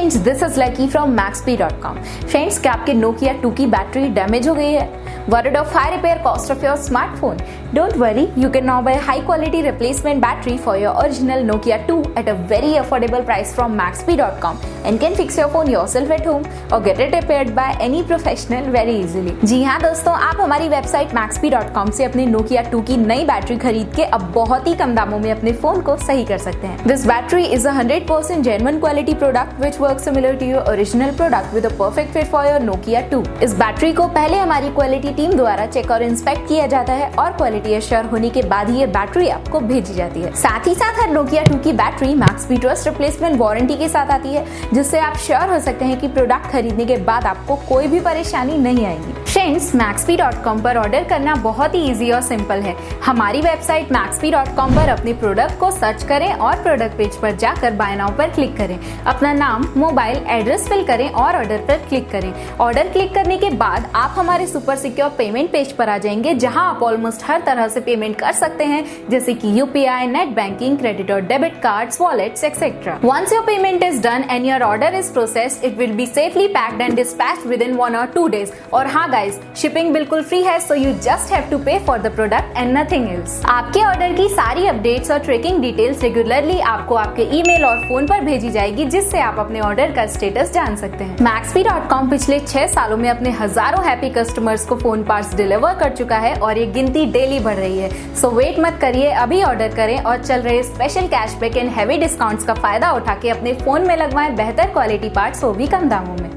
Friends, this is lucky from Maxbhi.com। Friends, क्या आपके Nokia 2 की बैटरी डैमेज हो गई है? Worried of high repair cost of your smartphone? Don't worry, you can now buy high quality replacement battery for your original Nokia 2 at a very affordable price from Maxbhi.com and can fix your phone yourself at home or get it repaired by any professional very easily। जी हाँ दोस्तों, आप हमारी website Maxbhi.com से अपने Nokia 2 की नई battery खरीद के अब बहुत ही कम दामों में अपने फोन को सही कर सकते हैं। This battery is a 100% genuine quality product which works similar to your original product with a perfect fit for your Nokia 2। इस बैटरी को पहले हमारी क्वालिटी टीम द्वारा चेक और इंस्पेक्ट किया जाता है और क्वालिटी एश्योर होने के बाद ही ये बैटरी आपको भेजी जाती है। साथ ही साथ हर Nokia 2 की battery Maxbhi trust replacement warranty के साथ आती है, जिससे आप श्योर हो सकते हैं कि प्रोडक्ट खरीदने के बाद आपको कोई भी परेशानी नहीं आएगी। फ्रेंड्स, Maxbhi.com पर ऑर्डर करना बहुत ही इजी और सिंपल है। हमारी वेबसाइट Maxbhi.com पर अपने प्रोडक्ट को सर्च करें और प्रोडक्ट पेज पर जाकर बाय नाउ पर क्लिक करें। अपना नाम, मोबाइल, एड्रेस फिल करें और ऑर्डर पर क्लिक करें। ऑर्डर क्लिक करने के बाद आप हमारे सुपर सिक्योर पेमेंट पेज पर आ जाएंगे, जहां आप ऑलमोस्ट हर तरह से पेमेंट कर सकते हैं, जैसे कि UPI, नेट बैंकिंग, क्रेडिट और debit cards, wallets etcetera. Once your payment is done and your order is processed, it will be safely packed and dispatched within 1 or 2 days। और हाँ गाइस, शिपिंग बिल्कुल free है, so you just have to pay for the product and nothing else। आपके order की सारी updates और tracking details regularly आपको आपके ईमेल और फोन पर भेजी जाएगी, जिससे आप अपने ऑर्डर का स्टेटस जान सकते हैं। Maxbhi.com पिछले 6 सालों में अपने हजारों हैप्पी कस्टमर्स को फोन पार्ट्स डिलीवर कर चुका है और ये गिनती डेली बढ़ रही है। सो वेट मत करिए, अभी ऑर्डर करें और चल रहे special cashback and heavy discounts का फायदा उठा के अपने फोन में लगवाएं बेहतर क्वालिटी पार्ट्स, वो भी कम दामों में।